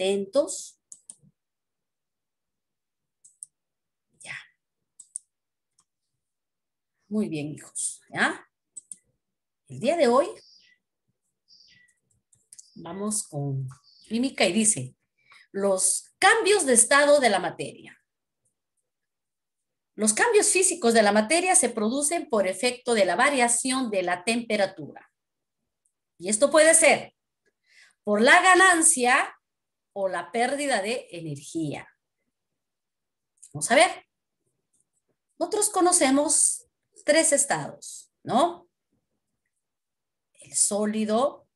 Atentos. Ya. Muy bien, hijos. ¿Ya? El día de hoy vamos con química y dice, los cambios de estado de la materia. Los cambios físicos de la materia se producen por efecto de la variación de la temperatura. Y esto puede ser por la ganancia o la pérdida de energía. Vamos a ver. Nosotros conocemos tres estados, ¿no? El sólido,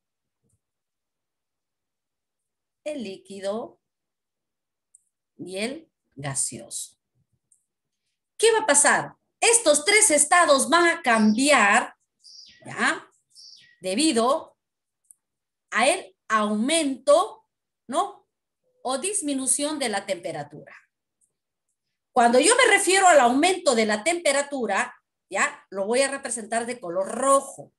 el líquido y el gaseoso. ¿Qué va a pasar? Estos tres estados van a cambiar, ¿ya? Debido a el aumento, ¿no? O disminución de la temperatura. Cuando yo me refiero al aumento de la temperatura, ¿ya? Lo voy a representar de color rojo.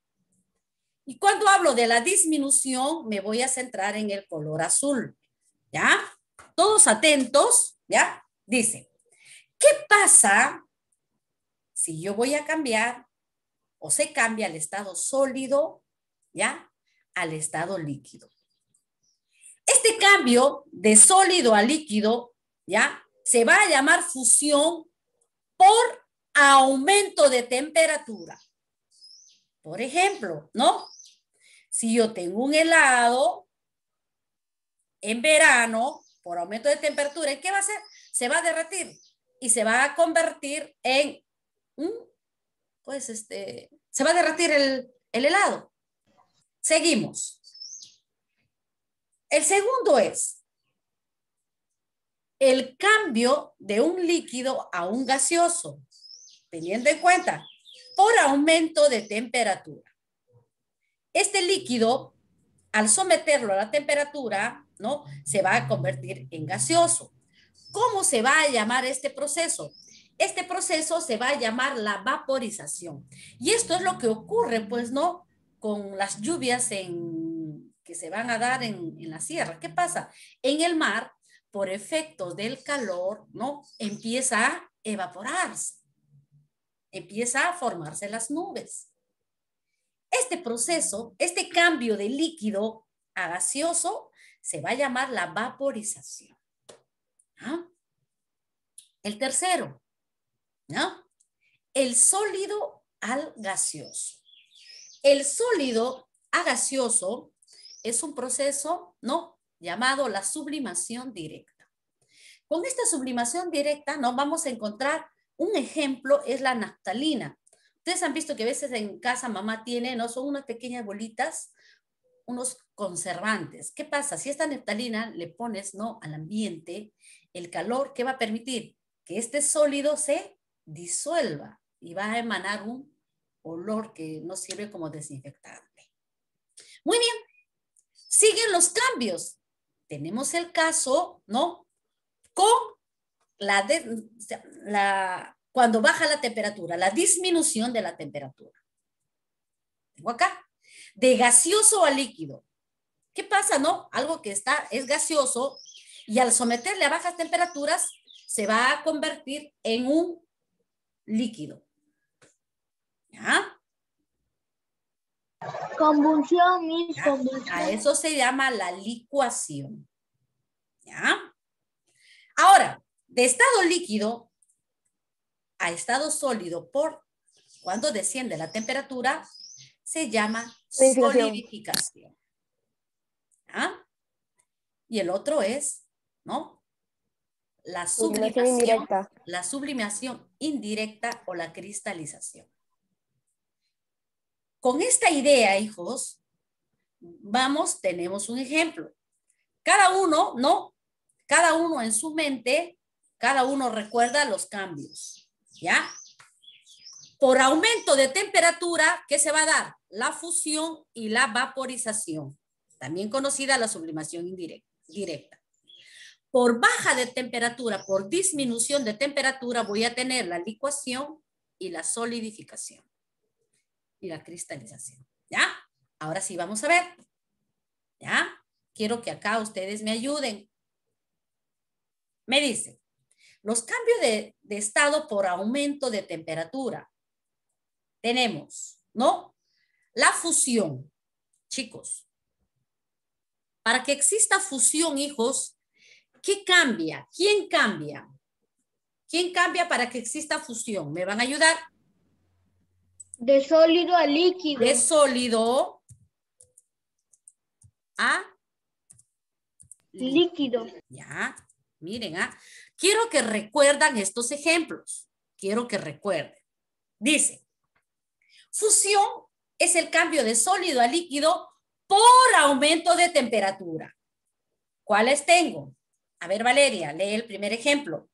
Y cuando hablo de la disminución, me voy a centrar en el color azul, ¿ya? Todos atentos, ¿ya? Dice, ¿qué pasa si yo voy a cambiar o se cambia el estado sólido, ¿ya? Al estado líquido? Este cambio de sólido a líquido, ¿ya? Se va a llamar fusión por aumento de temperatura. Por ejemplo, ¿no? Si yo tengo un helado en verano, por aumento de temperatura, ¿qué va a hacer? Se va a derretir y se va a convertir en pues se va a derretir el helado. Seguimos. El segundo es el cambio de un líquido a un gaseoso, teniendo en cuenta, por aumento de temperatura. Este líquido, al someterlo a la temperatura, ¿no? Se va a convertir en gaseoso. ¿Cómo se va a llamar este proceso? Este proceso se va a llamar la vaporización. Y esto es lo que ocurre, pues, ¿no? Con las lluvias que se van a dar en la sierra. ¿Qué pasa? En el mar, por efectos del calor, ¿no? Empieza a evaporarse. Empieza a formarse las nubes. Este proceso, este cambio de líquido a gaseoso, se va a llamar la vaporización. ¿Ah? El tercero, ¿no? El sólido al gaseoso. El sólido a gaseoso es un proceso, ¿no? Llamado la sublimación directa. Con esta sublimación directa, ¿no? Vamos a encontrar un ejemplo, es la naftalina. Ustedes han visto que a veces en casa mamá tiene, ¿no? Son unas pequeñas bolitas, unos conservantes. ¿Qué pasa? Si esta naftalina le pones, ¿no? Al ambiente, el calor, ¿qué va a permitir? Que este sólido se disuelva y va a emanar un olor que nos sirve como desinfectante. Muy bien, siguen los cambios. Tenemos el caso, ¿no? Con cuando baja la temperatura, la disminución de la temperatura. Tengo acá, de gaseoso a líquido. ¿Qué pasa, no? Algo que es gaseoso y al someterle a bajas temperaturas se va a convertir en un líquido. ¿Ya? Convulsión, mis ¿Ya? convulsión. A eso se llama la licuación. ¿Ya? Ahora, de estado líquido a estado sólido cuando desciende la temperatura, se llama solidificación. ¿Ah? Y el otro es, ¿no? La sublimación indirecta o la cristalización. Con esta idea, hijos, tenemos un ejemplo. Cada uno, ¿no? Cada uno en su mente, cada uno recuerda los cambios, ¿ya? Por aumento de temperatura, ¿qué se va a dar? La fusión y la vaporización, también conocida la sublimación directa. Por baja de temperatura, por disminución de temperatura, voy a tener la licuación y la solidificación y la cristalización. ¿Ya? Ahora sí vamos a ver. ¿Ya? Quiero que acá ustedes me ayuden. Me dice, los cambios de estado por aumento de temperatura. Tenemos, ¿no? La fusión, chicos. Para que exista fusión, hijos, ¿qué cambia? ¿Quién cambia? ¿Quién cambia para que exista fusión? ¿Me van a ayudar? De sólido a líquido. De sólido a Líquido. Ya, miren, quiero que recuerdan estos ejemplos. Quiero que recuerden. Dice, fusión es el cambio de sólido a líquido por aumento de temperatura. ¿Cuáles tengo? A ver, Valeria, lee el primer ejemplo.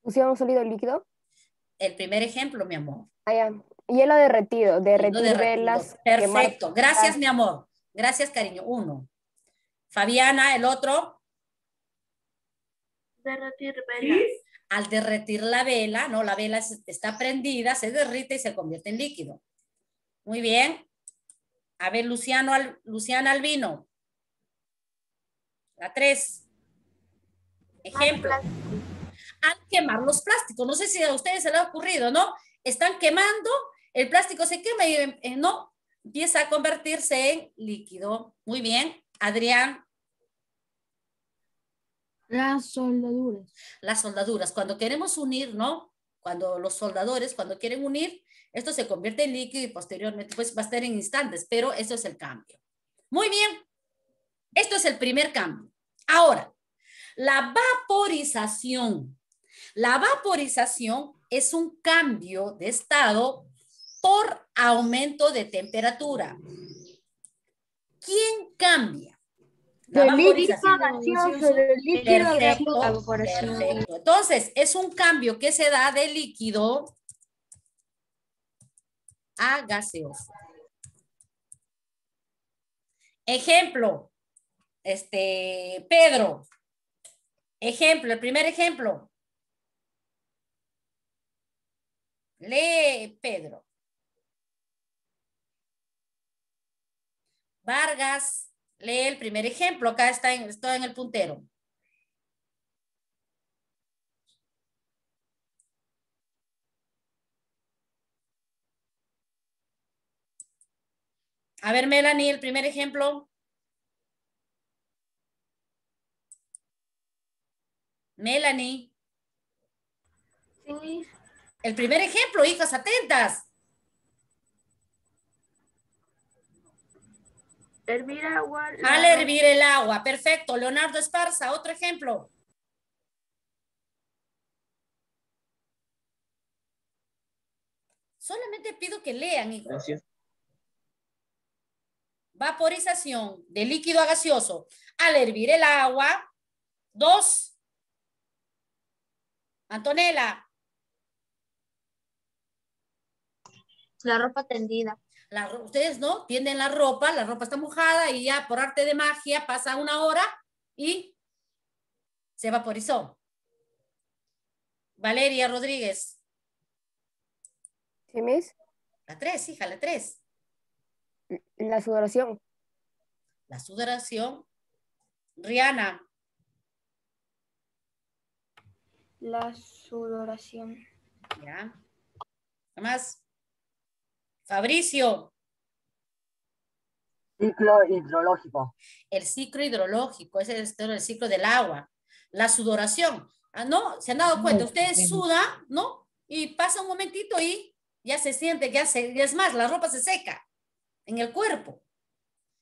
Fusión sólido-líquido. El primer ejemplo, mi amor. Ah, ya. Hielo derretido, derretir Hielo derretido. velas. Perfecto. Quemar... Gracias, mi amor. Gracias, cariño. 1. Fabiana, el otro. Derretir velas. Al derretir la vela, ¿no? La vela está prendida, se derrite y se convierte en líquido. Muy bien. A ver, Luciana Albino. La 3. Ejemplo. Al quemar los plásticos. No sé si a ustedes se les ha ocurrido, ¿no? Están quemando, el plástico se quema y no, empieza a convertirse en líquido. Muy bien. Adrián. Las soldaduras. Las soldaduras. Cuando queremos unir, ¿no? Cuando los soldadores, cuando quieren unir, esto se convierte en líquido y posteriormente pues va a estar en instantes, pero eso es el cambio. Muy bien. Esto es el primer cambio. Ahora, la vaporización. La vaporización es un cambio de estado por aumento de temperatura. ¿Quién cambia? La vaporización. De líquido a Perfecto, gaseoso. perfecto. Entonces, es un cambio que se da de líquido a gaseoso. Ejemplo, Pedro. Ejemplo, el primer ejemplo. Lee, Pedro. Vargas, lee el primer ejemplo. Acá está en el puntero. A ver, Melanie, el primer ejemplo. Melanie. Sí. El primer ejemplo, hijas, atentas. Hervir agua. Al hervir el agua. Perfecto. Leonardo Esparza, otro ejemplo. Solamente pido que lean, hijos. Gracias. Vaporización de líquido a gaseoso. Al hervir el agua. 2. Antonella. La ropa tendida. Ustedes, ¿no? Tienden la ropa está mojada y ya por arte de magia pasa 1 hora y se vaporizó. Valeria Rodríguez. ¿Sí, Miss? La 3, hija, la 3. La sudoración. La sudoración. Rihanna. La sudoración. Ya. ¿Qué más? Fabricio. Ciclo hidrológico. El ciclo hidrológico, ese es el ciclo del agua. La sudoración. ¿No? ¿Se han dado cuenta? Ustedes sudan, ¿no? Y pasa un momentito y ya se siente, y es más, la ropa se seca en el cuerpo.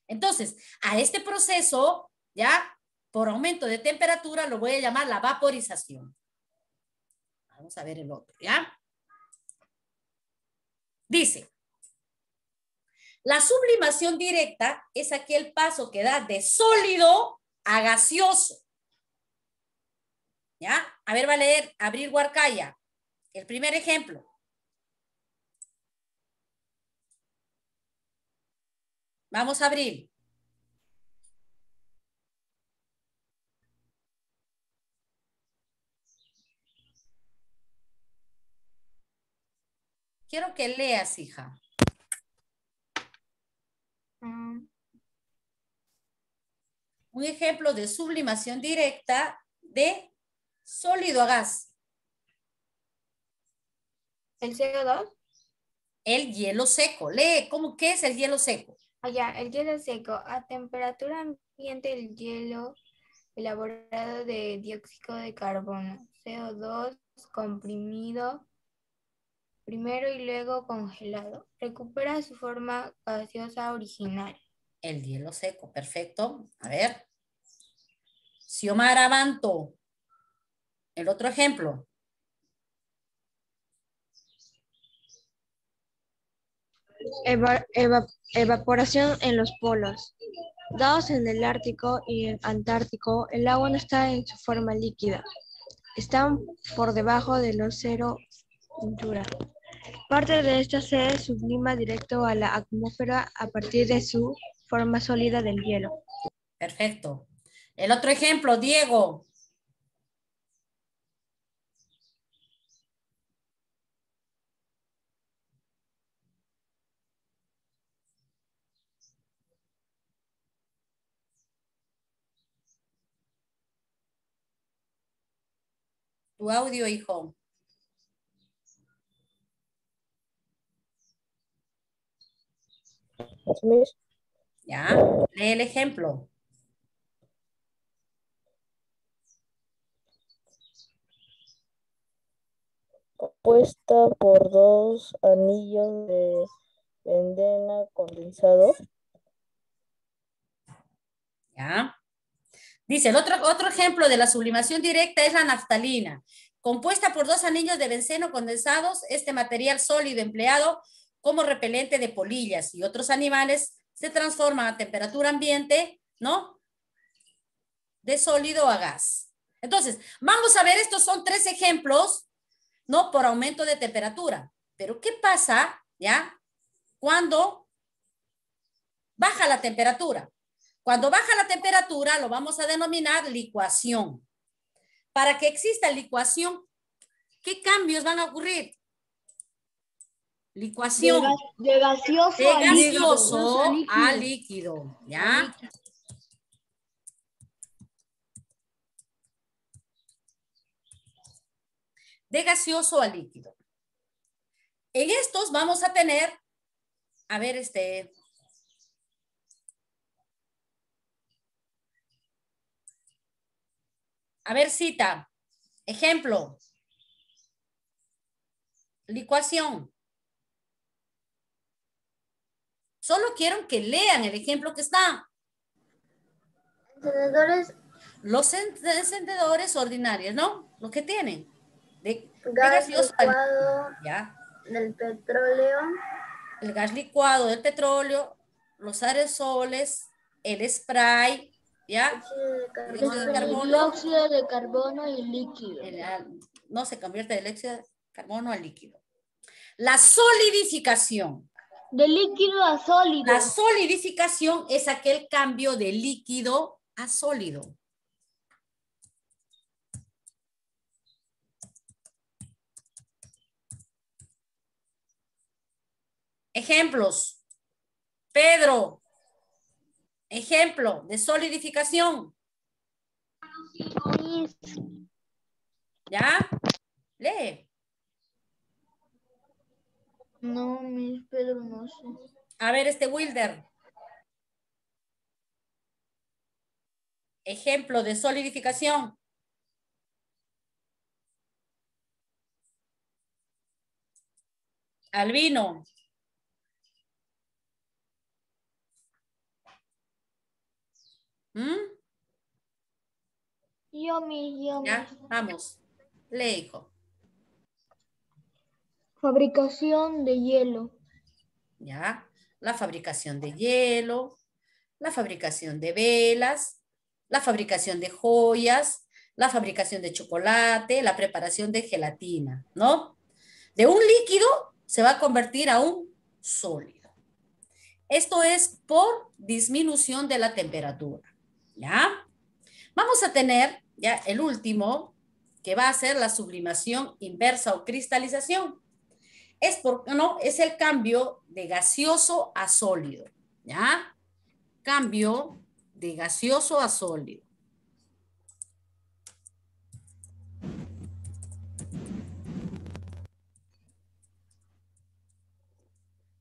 Entonces, a este proceso, ya, por aumento de temperatura, lo voy a llamar la vaporización. Vamos a ver el otro, ¿ya? Dice, la sublimación directa es aquel paso que da de sólido a gaseoso. ¿Ya? A ver, va a leer Abril Huarcaya. El primer ejemplo. Vamos, Abril. Quiero que leas, hija. un ejemplo de sublimación directa de sólido a gas. ¿El CO2? El hielo seco. Lee, ¿qué es el hielo seco? Allá, el hielo seco. A temperatura ambiente, el hielo elaborado de dióxido de carbono, CO2 comprimido primero y luego congelado. Recupera su forma gaseosa original. El hielo seco, perfecto. A ver. Xiomara Banto. El otro ejemplo. Evaporación en los polos. Dados en el Ártico y el Antártico, el agua no está en su forma líquida. Están por debajo de los cero altura. Parte de esta se sublima directo a la atmósfera a partir de su forma sólida del hielo. Perfecto. El otro ejemplo, Diego. Tu audio, hijo. Ya, lee el ejemplo. Compuesta por dos anillos de benceno condensado. Ya. Dice, el otro ejemplo de la sublimación directa es la naftalina. Compuesta por dos anillos de benceno condensados, este material sólido empleado como repelente de polillas y otros animales se transforma a temperatura ambiente, ¿no? De sólido a gas. Entonces, vamos a ver, estos son 3 ejemplos, ¿no? Por aumento de temperatura. Pero, ¿qué pasa, ya? Cuando baja la temperatura. Cuando baja la temperatura, lo vamos a denominar licuación. Para que exista licuación, ¿qué cambios van a ocurrir? Licuación. De gaseoso, De gaseoso a líquido. ¿Ya? De gaseoso a líquido. En estos vamos a tener, a ver, cita. Ejemplo. Licuación. Solo quiero que lean el ejemplo que está. Encendedores. Los encendedores ordinarios, ¿no? Los que tienen. De Gas gaseoso licuado ¿ya? del petróleo. El gas licuado del petróleo, los aerosoles, el spray, ¿ya? Dióxido de carbono y líquido. No se convierte de dióxido de carbono a líquido. La solidificación. De líquido a sólido. La solidificación es aquel cambio de líquido a sólido. Ejemplos. Pedro. Ejemplo de solidificación. ¿Ya? Lee. No, mis Pedro, no sé. A ver, Wilder. Ejemplo de solidificación. Albino. Yo. Ya, vamos. Lee, hijo. Fabricación de hielo. Ya, la fabricación de hielo, la fabricación de velas, la fabricación de joyas, la fabricación de chocolate, la preparación de gelatina, ¿no? De un líquido se va a convertir a un sólido. Esto es por disminución de la temperatura, ¿ya? Vamos a tener ya el último, que va a ser la sublimación inversa o cristalización. Es el cambio de gaseoso a sólido, ¿ya? Cambio de gaseoso a sólido.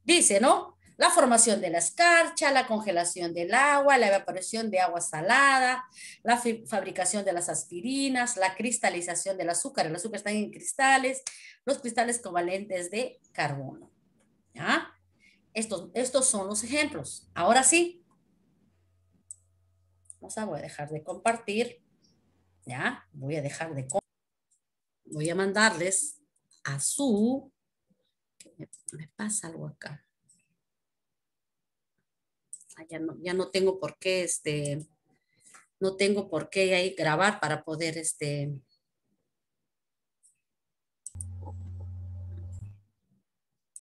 Dice, ¿no? La formación de la escarcha, la congelación del agua, la evaporación de agua salada, la fabricación de las aspirinas, la cristalización del azúcar. El azúcar está en cristales, los cristales covalentes de carbono. ¿Ya? Estos son los ejemplos. Ahora sí. Voy a dejar de compartir. ¿Ya? Voy a dejar de compartir. Voy a mandarles a su... Me pasa algo acá. Ya no tengo por qué, no tengo por qué ahí grabar para poder,